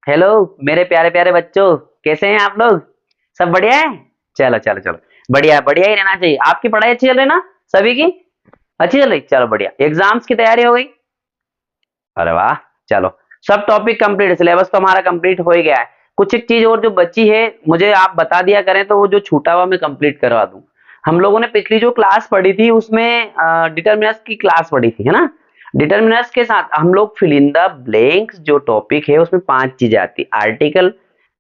Hello मेरे प्यारे प्यारे बच्चों, कैसे हैं आप लोग? सब बढ़िया है। चलो चलो चलो, बढ़िया बढ़िया ही रहना चाहिए। आपकी पढ़ाई अच्छी चल रही ना? सभी की अच्छी चल रही? चलो बढ़िया। एग्जाम्स की तैयारी हो गई? अरे वाह। चलो, सब टॉपिक कंप्लीट, सिलेबस तो हमारा कंप्लीट हो ही गया है। कुछ एक चीज और जो बची है मुझे आप बता दिया करें तो वो जो छूटा हुआ मैं कंप्लीट करवा दूं। हम लोगों ने पिछली जो क्लास पढ़ी थी उसमें डिटर्मिनर्स की क्लास पढ़ी थी, है ना? डिटर्मिनर्स के साथ हम लोग फिल इन द ब्लैंक्स जो टॉपिक है उसमें 5 चीजें आती, article,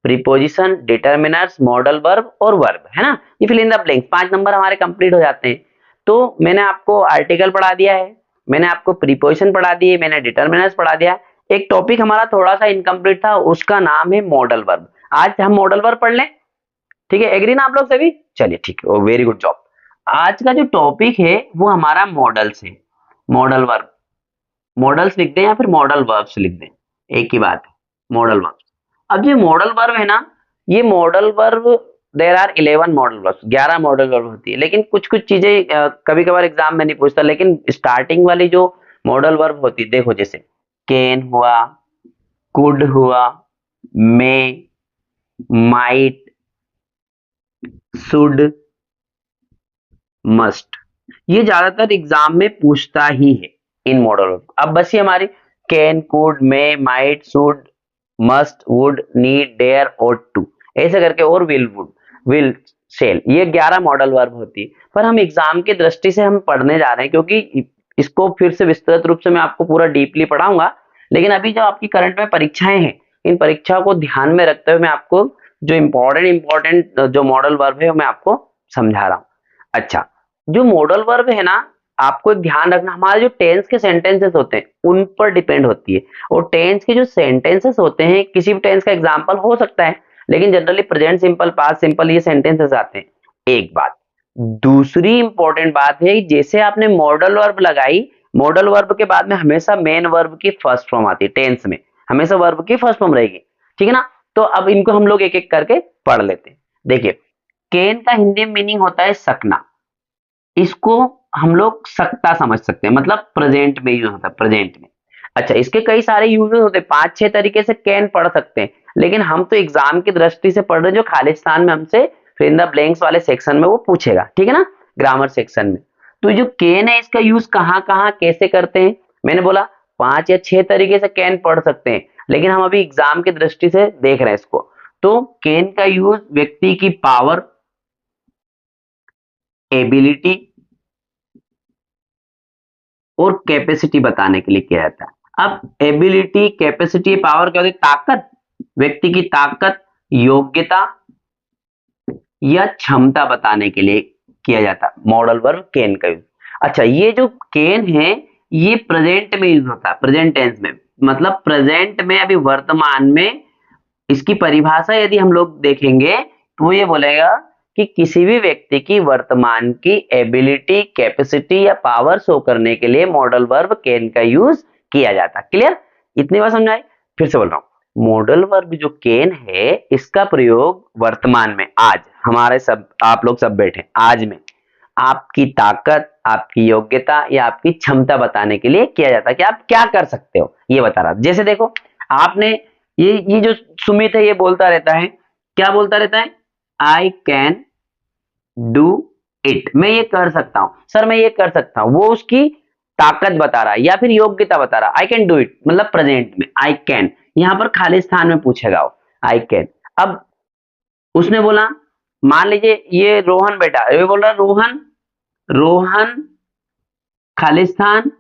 preposition, determiners, modal verb और वर्ब, है ना? ये fill in the blanks 5 number हमारे कंप्लीट हो जाते हैं। तो मैंने आपको आर्टिकल पढ़ा दिया है, मैंने आपको प्रीपोजिशन पढ़ा दिए, मैंने डिटर्मिनर्स पढ़ा दिया। एक टॉपिक हमारा थोड़ा सा इनकम्प्लीट था, उसका नाम है मॉडल वर्ब। आज हम मॉडल वर्ब पढ़ लें, ठीक है? एग्री ना आप लोग सभी? चलिए ठीक है, वेरी गुड जॉब। आज का जो टॉपिक है वो हमारा मॉडल्स है। मॉडल वर्ब, मॉडल्स लिख दें या फिर मॉडल वर्ब्स लिख दें, एक ही बात है, मॉडल वर्ब्स। अब जो मॉडल वर्ब है ना, ये modal verb, there are 11 modal verbs, 11 modal verb होती है। लेकिन कुछ कुछ चीजें कभी कभार एग्जाम में नहीं पूछता, लेकिन स्टार्टिंग वाली जो मॉडल वर्ब होती है, देखो जैसे कैन हुआ, कुड हुआ, मे, माइट, शुड, मस्ट, ये ज्यादातर एग्जाम में पूछता ही है इन मॉडल वर्ब। अब बस ये हमारी can, could, may, might, should, must, would, need, dare, ought to, ऐसे करके, और विल, वुड, विल, शेल, ये 11 मॉडल वर्ब होती है। पर हम एग्जाम की दृष्टि से हम पढ़ने जा रहे हैं, क्योंकि इसको फिर से विस्तृत रूप से मैं आपको पूरा डीपली पढ़ाऊंगा। लेकिन अभी जो आपकी करंट में परीक्षाएं हैं, इन परीक्षाओं को ध्यान में रखते हुए मैं आपको जो इंपॉर्टेंट जो मॉडल वर्ब है वो मैं आपको समझा रहा हूँ। अच्छा, जो मॉडल वर्ब है ना, आपको एक ध्यान रखना, हमारे जो टेंस के सेंटेंसेस होते हैं उन पर डिपेंड होती है। और टेंस के जो सेंटेंसेस होते हैं, किसी भी टेंस का एग्जांपल हो सकता है, लेकिन generally present simple, past simple, ये सेंटेंसेस आते हैं। एक बात, दूसरी इंपॉर्टेंट बात है, जैसे आपने मॉडल वर्ब लगाई, मॉडल वर्ब के बाद में हमेशा मेन वर्ब की फर्स्ट फॉर्म आती है टेंस में, हमेशा वर्ब की फर्स्ट फॉर्म रहेगी, ठीक है ना? तो अब इनको हम लोग एक एक करके पढ़ लेते हैं। देखिए, केन का हिंदी में मीनिंग होता है सकना। इसको हम लोग सकता समझ सकते हैं, मतलब प्रेजेंट में यूज होता है, प्रेजेंट में। अच्छा, इसके कई सारे यूजेस होते हैं, 5-6 तरीके से कैन पढ़ सकते हैं, लेकिन हम तो एग्जाम की दृष्टि से पढ़ रहे हैं, जो खालिस्तान में हमसे फिर इन द ब्लैंक्स वाले सेक्शन में वो पूछेगा, ठीक है ना, ग्रामर सेक्शन में। तो जो कैन है इसका यूज कहाँ कहाँ कैसे करते हैं, मैंने बोला 5 या 6 तरीके से कैन पढ़ सकते हैं, लेकिन हम अभी एग्जाम की दृष्टि से देख रहे हैं इसको। तो कैन का यूज व्यक्ति की पावर, एबिलिटी और कैपेसिटी बताने के लिए किया जाता है। अब एबिलिटी, कैपेसिटी, पावर क्या होती है? ताकत, व्यक्ति की ताकत, योग्यता या क्षमता बताने के लिए किया जाता है मॉडल वर्ब कैन का यूज। अच्छा, ये जो कैन है ये प्रेजेंट में यूज होता है, प्रेजेंट टेंस में, मतलब प्रेजेंट में, अभी वर्तमान में। इसकी परिभाषा यदि हम लोग देखेंगे तो वो ये बोलेगा कि किसी भी व्यक्ति की वर्तमान की एबिलिटी, कैपेसिटी या पावर शो करने के लिए मॉडल वर्ब कैन का यूज किया जाता है। क्लियर? इतनी बात समझाई? फिर से बोल रहा हूं, मॉडल वर्ब जो कैन है इसका प्रयोग वर्तमान में, आज हमारे सब, आप लोग सब बैठे आज में, आपकी ताकत, आपकी योग्यता या आपकी क्षमता बताने के लिए किया जाता है कि आप क्या कर सकते हो, ये बता रहा। जैसे देखो, आपने ये जो सुमित है ये बोलता रहता है, क्या बोलता रहता है? आई कैन डू इट, मैं ये कर सकता हूं सर, मैं ये कर सकता हूं, वो उसकी ताकत बता रहा है या फिर योग्यता बता रहा है। आई कैन डू इट मतलब प्रेजेंट में आई कैन, यहां पर खाली स्थान में पूछेगा वो, आई कैन। अब उसने बोला, मान लीजिए ये रोहन बेटा, ये बोल रहा है Rohan, Rohan Khalistan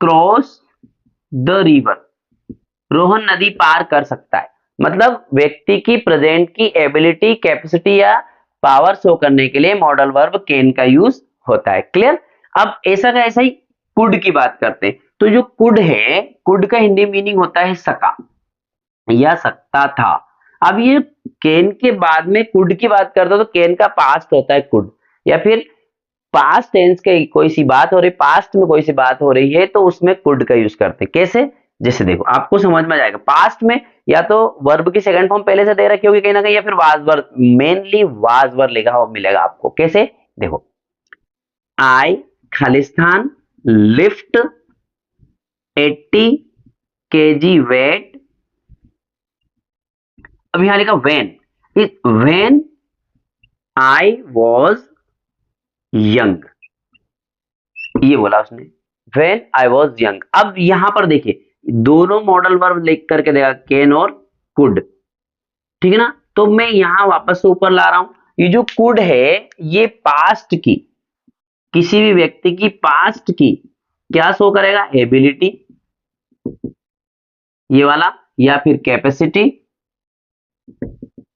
cross the river, Rohan नदी पार कर सकता है। मतलब व्यक्ति की प्रेजेंट की एबिलिटी, कैपेसिटी या पावर शो करने के लिए मॉडल वर्ब कैन का यूज होता है। क्लियर? अब ऐसा का ऐसा ही कुड की बात करते हैं। तो जो कुड है, कुड का हिंदी मीनिंग होता है सका या सकता था। अब ये कैन के बाद में कुड की बात करते हो तो कैन का पास्ट होता है कुड, या फिर पास्ट टेंस के कोई सी बात हो रही, पास्ट में कोई सी बात हो रही है तो उसमें कुड का यूज करते हैं। कैसे? जैसे देखो, आपको समझ में आ जाएगा, पास्ट में या तो वर्ब की सेकंड फॉर्म पहले से दे रखी होगी कहीं ना कहीं, या फिर was verb, mainly was verb लिखा हुआ मिलेगा आपको। कैसे? देखो, आई खालिस्तान लिफ्ट 80 kg वेट अब यहां लिखा व्हेन आई वॉज यंग, ये बोला उसने, व्हेन आई वॉज यंग। अब यहां पर देखिए दोनों मॉडल वर्ब लिख करके देखा, कैन और कुड, ठीक है ना। तो मैं यहां वापस से ऊपर ला रहा हूं, ये जो कुड है ये पास्ट की, किसी भी व्यक्ति की पास्ट की क्या शो करेगा, एबिलिटी ये वाला, या फिर कैपेसिटी,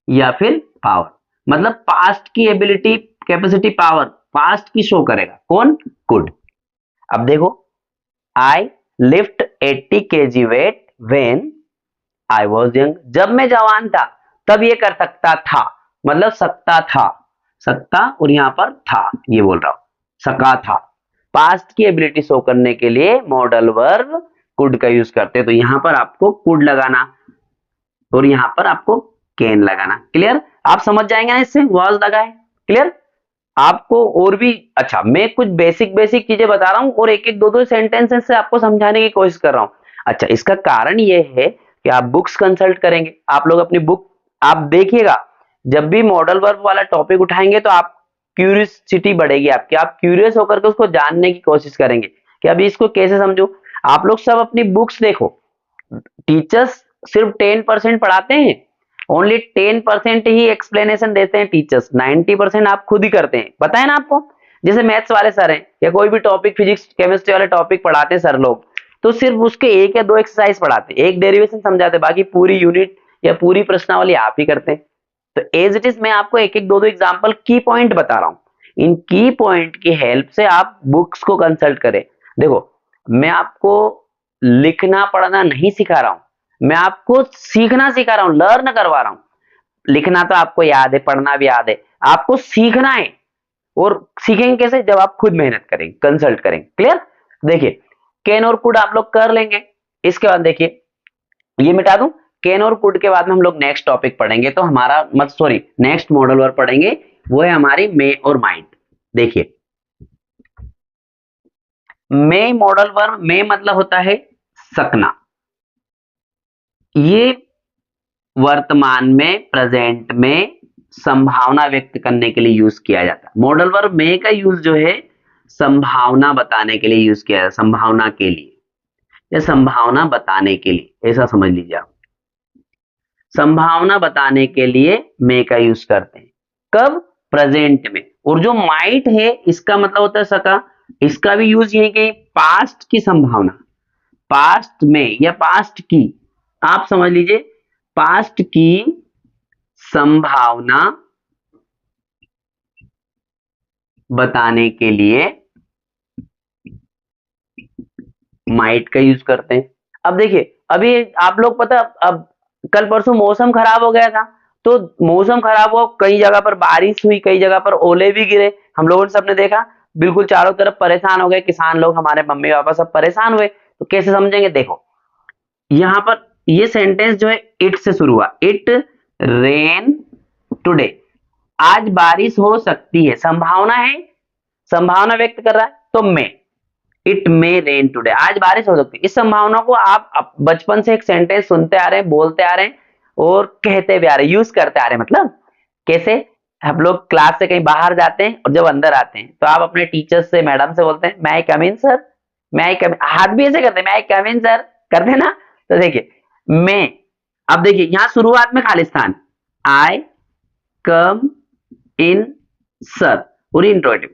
या फिर पावर। मतलब पास्ट की एबिलिटी, कैपेसिटी, पावर पास्ट की शो करेगा कौन, कुड। अब देखो, I lift 80 kg weight when I was young, जब मैं जवान था तब ये कर सकता था, मतलब सकता था, सकता और यहां पर था ये बोल रहा हूं, सका था। पास्ट की एबिलिटी शो करने के लिए मॉडल वर्ब कुड का यूज करते हैं, तो यहां पर आपको कुड लगाना और यहां पर आपको कैन लगाना। क्लियर, आप समझ जाएंगे ना इससे, वॉज लगा है। क्लियर, आपको और भी अच्छा, मैं कुछ बेसिक बेसिक चीजें बता रहा हूं और एक एक दो दो सेंटेंसेस से आपको समझाने की कोशिश कर रहा हूं। अच्छा, इसका कारण ये है कि आप बुक्स कंसल्ट करेंगे, आप लोग अपनी बुक आप देखिएगा, जब भी मॉडल वर्ब वाला टॉपिक उठाएंगे तो आप क्यूरियसिटी बढ़ेगी आपकी, आप क्यूरियस होकर के उसको जानने की कोशिश करेंगे कि अभी इसको कैसे समझो। आप लोग सब अपनी बुक्स देखो, टीचर्स सिर्फ 10% पढ़ाते हैं, ओनली 10% ही एक्सप्लेनेशन देते हैं टीचर्स, 90% आप खुद ही करते हैं, पता है ना आपको। जैसे मैथ्स वाले सर हैं या कोई भी टॉपिक, फिजिक्स केमिस्ट्री वाले टॉपिक पढ़ाते हैं सर लोग, तो सिर्फ उसके एक या दो एक्सरसाइज पढ़ाते हैं, एक डेरिवेशन समझाते हैं, बाकी पूरी यूनिट या पूरी प्रश्नावली आप ही करते हैं। तो एज इट इज मैं आपको एक एक दो दो एग्जाम्पल की पॉइंट बता रहा हूं, इन की पॉइंट की हेल्प से आप बुक्स को कंसल्ट करें। देखो, मैं आपको लिखना पढ़ना नहीं सिखा रहा हूं, मैं आपको सीखना सिखा रहा हूं, लर्न करवा रहा हूं। लिखना तो आपको याद है, पढ़ना भी याद है, आपको सीखना है। और सीखेंगे कैसे, जब आप खुद मेहनत करेंगे, कंसल्ट करेंगे। क्लियर, देखिए कैन और कुड आप लोग कर लेंगे। इसके बाद देखिए, ये मिटा दूं, कैन और कुड के बाद में हम लोग नेक्स्ट टॉपिक पढ़ेंगे, तो हमारा मत सॉरी नेक्स्ट मॉडल वर्ब पढ़ेंगे, वो है हमारी मे और माइट। देखिए, मे मॉडल वर्ब, मे मतलब होता है सकना, ये वर्तमान में, प्रेजेंट में संभावना व्यक्त करने के लिए यूज किया जाता है। मॉडल वर्ब मे का यूज जो है संभावना बताने के लिए यूज किया जाता है, संभावना के लिए या संभावना बताने के लिए, ऐसा समझ लीजिए आप। संभावना बताने के लिए मे का यूज करते हैं, कब, प्रेजेंट में। और जो माइट है इसका मतलब होता है सका, इसका भी यूज यही कि पास्ट की संभावना, पास्ट में या पास्ट की, आप समझ लीजिए पास्ट की संभावना बताने के लिए माइट का यूज करते हैं। अब देखिए, अभी आप लोग पता, अब कल परसों मौसम खराब हो गया था, तो मौसम खराब हुआ, कई जगह पर बारिश हुई, कई जगह पर ओले भी गिरे, हम लोगों ने सबने देखा, बिल्कुल चारों तरफ परेशान हो गए किसान लोग, हमारे मम्मी पापा सब परेशान हुए। तो कैसे समझेंगे, देखो यहां पर ये सेंटेंस जो है इट से शुरू हुआ, इट रेन टुडे, आज बारिश हो सकती है, संभावना है, संभावना व्यक्त कर रहा है, तो मैं, इट मे रेन टुडे, आज बारिश हो सकती है। इस संभावना को आप बचपन से एक सेंटेंस सुनते आ रहे हैं, बोलते आ रहे हैं और कहते भी आ रहे हैं, यूज करते आ रहे हैं। मतलब कैसे, हम लोग क्लास से कहीं बाहर जाते हैं और जब अंदर आते हैं तो आप अपने टीचर से, मैडम से बोलते हैं मैं आई कम इन सर, मैं आई कम, हाथ भी ऐसे करते हैं, मैं आई कम इन सर, करते हैं ना। तो देखिए मैं, अब देखिए यहां शुरुआत में खालिस्तान, आई कम इन सर और इंट्रोगेटिव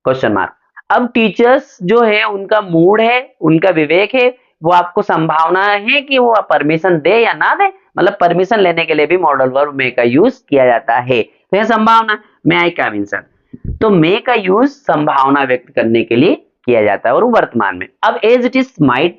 क्वेश्चन मार्क। अब टीचर्स जो है उनका मूड है, उनका विवेक है, वो आपको संभावना है कि वो परमिशन दे या ना दे, मतलब परमिशन लेने के लिए भी मॉडल वर्ब मे का यूज किया जाता है। तो यह संभावना, मे आई कम इन सर, तो मे का यूज संभावना व्यक्त करने के लिए किया जाता है और वर्तमान में। अब as it is might,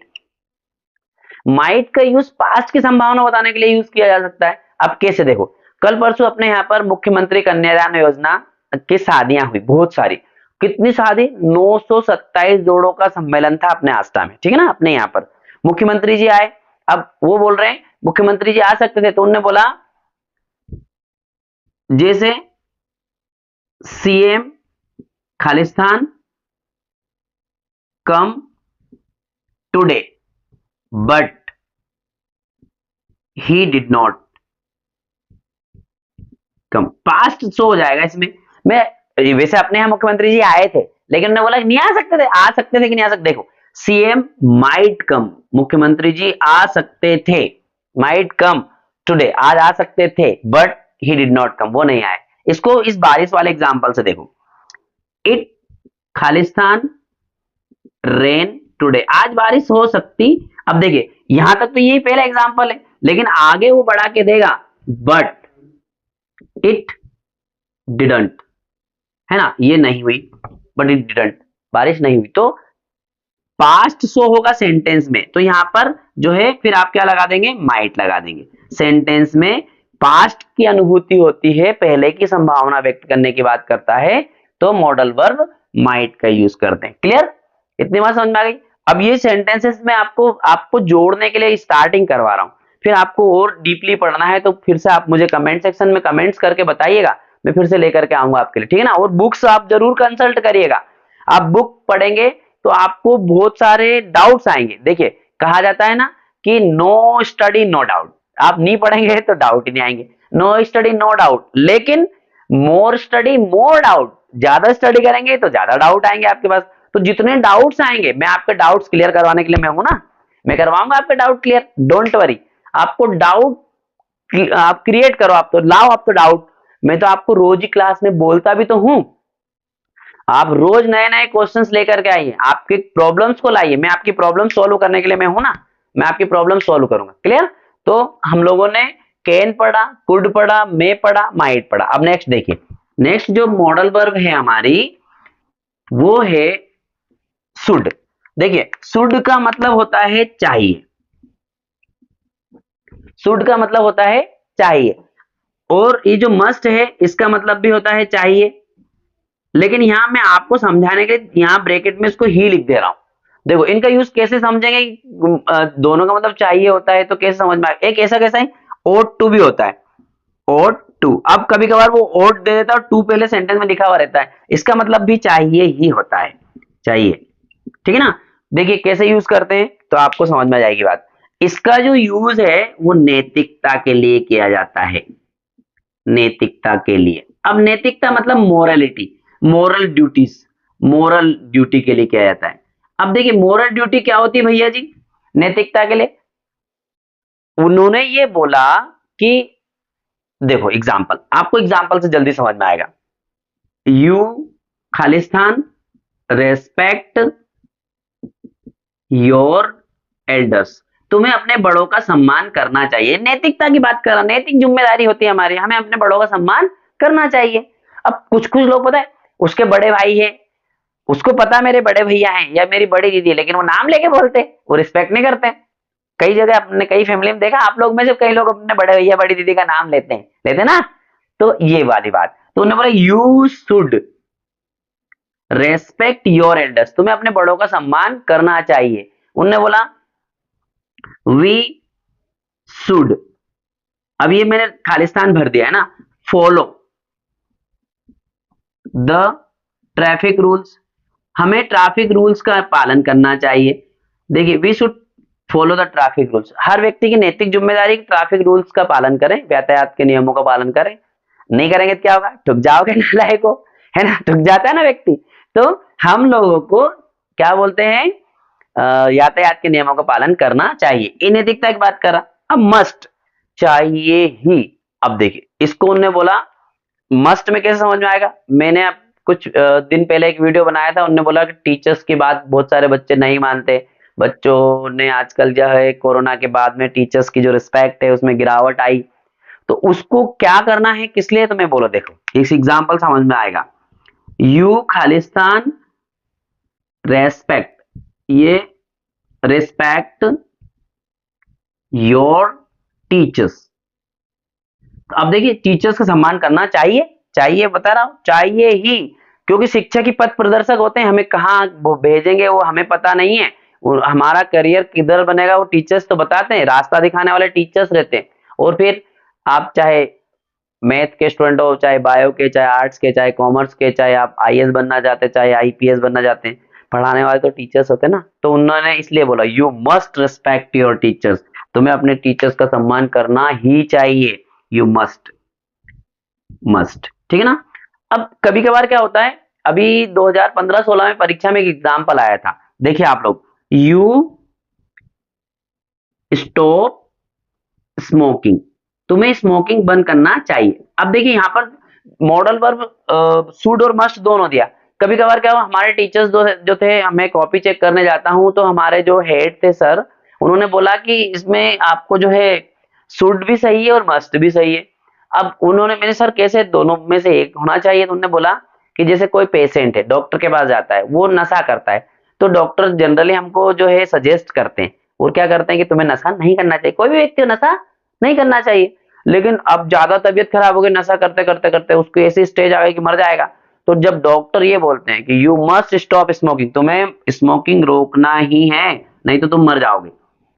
might का यूज पास्ट की संभावना बताने के लिए यूज किया जा सकता है। अब कैसे, देखो कल परसों अपने यहाँ पर मुख्यमंत्री कन्यादान योजना की शादियां हुई, बहुत सारी, कितनी शादी, 927 जोड़ों का सम्मेलन था अपने आस्था में, ठीक है ना। अपने यहाँ पर मुख्यमंत्री जी आए, अब वो बोल रहे हैं मुख्यमंत्री जी आ सकते थे, तो उन्होंने बोला जैसे CM Khalistan come today but he did not come, past show हो जाएगा इसमें। मैं वैसे अपने यहाँ मुख्यमंत्री जी आए थे, लेकिन उन्होंने बोला नहीं आ सकते थे कि नहीं आ सकते। देखो, सीएम माइट कम, मुख्यमंत्री जी आ सकते थे, माइट कम टुडे, आज आ सकते थे, but he did not come, वो नहीं आए। इसको इस बारिश वाले एग्जांपल से देखो, इट खालिस्तान रेन टुडे, आज बारिश हो सकती। अब देखिए यहां तक तो यही पहला एग्जांपल है, लेकिन आगे वो बढ़ा के देगा, बट इट डिडंट, है ना, ये नहीं हुई, बट इट डिडंट, बारिश नहीं हुई। तो पास्ट शो होगा सेंटेंस में, तो यहां पर जो है फिर आप क्या लगा देंगे, माइट लगा देंगे। सेंटेंस में पास्ट की अनुभूति होती है, पहले की संभावना व्यक्त करने की बात करता है, तो मॉडल वर्ब माइट का यूज करते हैं। क्लियर, इतनी बात समझ में आ गई। अब ये सेंटेंसेस में आपको आपको जोड़ने के लिए स्टार्टिंग करवा रहा हूं, फिर आपको और डीपली पढ़ना है तो फिर से आप मुझे कमेंट सेक्शन में कमेंट्स करके बताइएगा, मैं फिर से लेकर के आऊंगा आपके लिए, ठीक है ना। और बुक्स आप जरूर कंसल्ट करिएगा, आप बुक पढ़ेंगे तो आपको बहुत सारे डाउट्स आएंगे। देखिए कहा जाता है ना कि नो स्टडी नो डाउट, आप नहीं पढ़ेंगे तो डाउट ही नहीं आएंगे। नो स्टडी नो डाउट, लेकिन मोर स्टडी मोर डाउट, ज्यादा स्टडी करेंगे तो ज्यादा डाउट आएंगे आपके पास। तो जितने डाउट्स आएंगे, मैं आपके डाउट्स क्लियर करवाने के लिए मैं हूं ना, मैं करवाऊंगा आपके डाउट क्लियर, डोंट वरी। आपको डाउट आप क्रिएट करो, आप तो लाओ, आप तो डाउट, मैं तो आपको रोज ही क्लास में बोलता भी तो हूं, आप रोज नए नए क्वेश्चंस लेकर के आइए, आपके प्रॉब्लम्स को लाइए, मैं आपकी प्रॉब्लम सॉल्व करने के लिए मैं हूं ना, मैं आपकी प्रॉब्लम सॉल्व करूंगा। क्लियर। तो हम लोगों ने कैन पढ़ा, कुड पढ़ा, मे पढ़ा, माइट पढ़ा। अब नेक्स्ट देखिए, नेक्स्ट जो मॉडल वर्ब है हमारी वो है शुड। देखिए शुड का मतलब होता है चाहिए, शुड का मतलब होता है चाहिए, और ये जो मस्ट है इसका मतलब भी होता है चाहिए। लेकिन यहां मैं आपको समझाने के लिए यहां ब्रैकेट में इसको ही लिख दे रहा हूं। देखो इनका यूज कैसे समझेंगे, दोनों का मतलब चाहिए होता है तो कैसे समझ में आएगा। एक ऐसा कैसा है, ओट टू भी होता है, ओट टू। अब कभी कभार वो ओट दे देता है और टू पहले सेंटेंस में लिखा हुआ रहता है, इसका मतलब भी चाहिए ही होता है, चाहिए, ठीक है ना। देखिए कैसे यूज करते हैं तो आपको समझ में आ जाएगी बात। इसका जो यूज है वो नैतिकता के लिए किया जाता है, नैतिकता के लिए। अब नैतिकता मतलब morality, moral duties, moral duty के लिए किया जाता है। अब देखिए मोरल ड्यूटी क्या होती है भैया जी, नैतिकता के लिए उन्होंने ये बोला कि, देखो एग्जाम्पल, आपको एग्जाम्पल से जल्दी समझ में आएगा। You Khalistan respect your elders, तुम्हें अपने बड़ों का सम्मान करना चाहिए। नैतिकता की बात कर रहा, नैतिक जिम्मेदारी होती है हमारी, हमें अपने बड़ों का सम्मान करना चाहिए। अब कुछ कुछ लोग पता है, उसके बड़े भाई है, उसको पता मेरे बड़े भैया हैं या मेरी बड़ी दीदी है, लेकिन वो नाम लेके बोलते, वो रिस्पेक्ट नहीं करते। कई जगह अपने कई फैमिली में देखा, आप लोग में से कई लोग अपने बड़े भैया बड़ी दीदी का नाम लेते ना। तो ये वाली बात, तो उन्होंने बोला you should respect your elders, तुम्हें अपने बड़ों का सम्मान करना चाहिए। उन्होंने बोला वी शुड, अब ये मैंने खालिस्तान भर दिया है ना, फॉलो द ट्रैफिक रूल्स, हमें ट्रैफिक रूल्स का पालन करना चाहिए। देखिए we should follow the traffic rules, हर व्यक्ति की नैतिक जिम्मेदारी ट्रैफिक रूल्स का पालन करें, यातायात के नियमों का पालन करें। नहीं करेंगे तो क्या होगा, ठुक जाओगे नालायक को, है ना, ठुक जाता है ना व्यक्ति। तो हम लोगों को क्या बोलते हैं, यातायात के नियमों का पालन करना चाहिए, ये नैतिकता की बात कर रहा। अब मस्ट, चाहिए ही। अब देखिए इसको उन्होंने बोला मस्ट में कैसे समझ में आएगा, मैंने अब कुछ दिन पहले एक वीडियो बनाया था, उन्होंने बोला कि टीचर्स की बात बहुत सारे बच्चे नहीं मानते, बच्चों ने आजकल जो है कोरोना के बाद में टीचर्स की जो रिस्पेक्ट है उसमें गिरावट आई, तो उसको क्या करना है, किस लिए तुम्हें बोलो। देखो इस एग्जांपल समझ में आएगा, यू खालिस्तान रेस्पेक्ट, ये रिस्पेक्ट योर टीचर्स। अब देखिए टीचर्स का सम्मान करना चाहिए, चाहिए बता रहा हूं, चाहिए ही, क्योंकि शिक्षा की पथ प्रदर्शक होते हैं, हमें कहाँ वो भेजेंगे वो हमें पता नहीं है, हमारा करियर किधर बनेगा वो टीचर्स तो बताते हैं, रास्ता दिखाने वाले टीचर्स रहते हैं। और फिर आप चाहे मैथ के स्टूडेंट हो, चाहे बायो के, चाहे आर्ट्स के, चाहे कॉमर्स के, चाहे आप आईएएस बनना चाहते हैं, चाहे आईपीएस बनना चाहते हैं, पढ़ाने वाले तो टीचर्स होते हैं ना। तो उन्होंने इसलिए बोला you must respect your teachers, तुम्हें अपने टीचर्स का सम्मान करना ही चाहिए, यू मस्ट। मस्ट, ठीक है ना। अब कभी कभार क्या होता है, अभी 2015-16 में परीक्षा में एक एग्जाम्पल आया था, देखिए आप लोग, यू स्टॉप स्मोकिंग, तुम्हें स्मोकिंग बंद करना चाहिए। अब देखिए यहाँ पर मॉडल वर्ब शुड और मस्ट दोनों दिया। कभी कभार क्या हुआ, हमारे टीचर्स जो थे, मैं कॉपी चेक करने जाता हूँ तो हमारे जो हेड थे सर, उन्होंने बोला कि इसमें आपको जो है शुड भी सही है और मस्ट भी सही है। अब उन्होंने, मैंने सर कैसे, दोनों में से एक होना चाहिए, तो उन्होंने बोला कि जैसे कोई पेशेंट है, डॉक्टर के पास जाता है, वो नशा करता है, तो डॉक्टर जनरली हमको जो है सजेस्ट करते हैं, और क्या करते हैं कि तुम्हें नशा नहीं करना चाहिए, कोई भी व्यक्ति को नशा नहीं करना चाहिए। लेकिन अब ज्यादा तबीयत खराब हो गई, नशा करते करते करते उसको ऐसी स्टेज आ गई कि मर जाएगा, तो जब डॉक्टर ये बोलते हैं कि यू मस्ट स्टॉप स्मोकिंग, तुम्हें स्मोकिंग रोकना ही है, नहीं तो तुम मर जाओगे,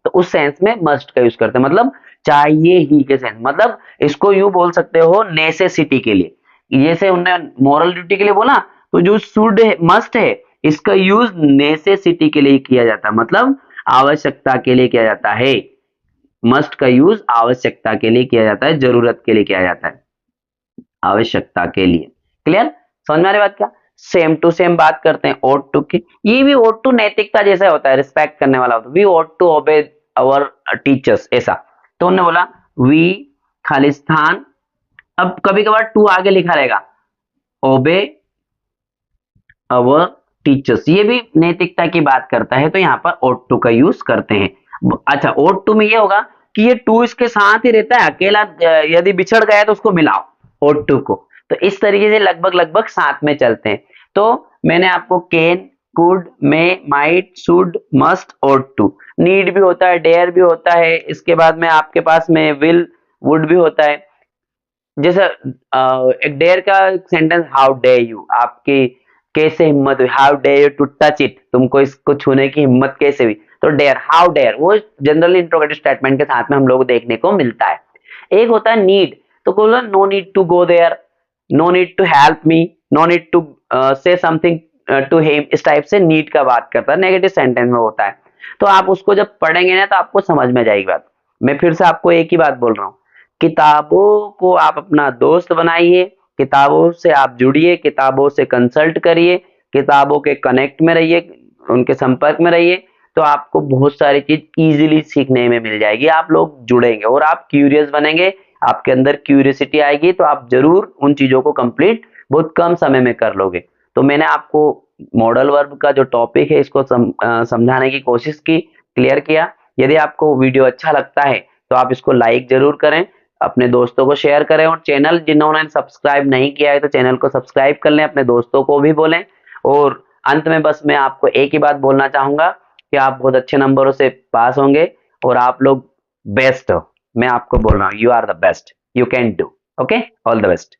तो उस सेंस में मस्ट का यूज करते हैं, मतलब चाहिए ही के सेंस, मतलब इसको यूं बोल सकते हो नेसेसिटी के लिए। जैसे उन्होंने मॉरल ड्यूटी के लिए बोला, तो जो शुड है, मस्ट है, इसका यूज नेसेसिटी के लिए किया जाता है, मतलब आवश्यकता के लिए किया जाता है। मस्ट का यूज आवश्यकता के लिए किया जाता है, जरूरत के लिए किया जाता है, आवश्यकता के लिए। क्लियर, समझ में आ रही बात क्या। सेम टू सेम बात करते हैं ओट टू की, ये भी ओट टू नैतिकता जैसा होता है, रिस्पेक्ट करने वाला होता है, we ought to obey our teachers, ऐसा। तो उन्होंने बोला वी खालिस्तान, अब कभी कभार टू आगे लिखा रहेगा, ओबे अवर टीचर्स, ये भी नैतिकता की बात करता है, तो यहाँ पर ओट टू का यूज करते हैं। अच्छा, ओट टू में ये होगा कि ये टू इसके साथ ही रहता है, अकेला यदि बिछड़ गया तो उसको मिलाओ ओट टू को, तो इस तरीके से लगभग लगभग साथ में चलते हैं। तो मैंने आपको can, could, may, might, should, must, ought to, need भी होता है, डेयर भी होता है, इसके बाद में आपके पास में विल, वुड भी होता है। जैसे एक डेयर का सेंटेंस, हाउ डे यू, आपकी कैसे हिम्मत हुई, how dare you to touch it, तुमको इसको छूने की हिम्मत कैसे हुई, तो डेयर, हाउ डेयर, वो जनरली इंट्रोगेटिव स्टेटमेंट के साथ में हम लोग को देखने को मिलता है। एक होता है नीड, तो बोलो no need to go there, no need to help me, no need to say something to him, इस टाइप से नीड का बात करता है, नेगेटिव सेंटेंस में होता है। तो आप उसको जब पढ़ेंगे ना तो आपको समझ में जाएगी बात। मैं फिर से आपको एक ही बात बोल रहा हूँ, किताबों को आप अपना दोस्त बनाइए, किताबों से आप जुड़िए, किताबों से कंसल्ट करिए, किताबों के कनेक्ट में रहिए, उनके संपर्क में रहिए, तो आपको बहुत सारी चीज इजीली सीखने में मिल जाएगी, आप लोग जुड़ेंगे और आप क्यूरियस बनेंगे, आपके अंदर क्यूरियोसिटी आएगी, तो आप जरूर उन चीजों को कंप्लीट बहुत कम समय में कर लोगे। तो मैंने आपको मॉडल वर्ब का जो टॉपिक है इसको समझाने की कोशिश की, क्लियर किया। यदि आपको वीडियो अच्छा लगता है तो आप इसको लाइक जरूर करें, अपने दोस्तों को शेयर करें, और चैनल जिन्होंने सब्सक्राइब नहीं किया है तो चैनल को सब्सक्राइब कर लें, अपने दोस्तों को भी बोलें। और अंत में बस मैं आपको एक ही बात बोलना चाहूंगा कि आप बहुत अच्छे नंबरों से पास होंगे और आप लोग बेस्ट हो, मैं आपको बोल रहा हूँ, you are the best, you can do, okay, all the best.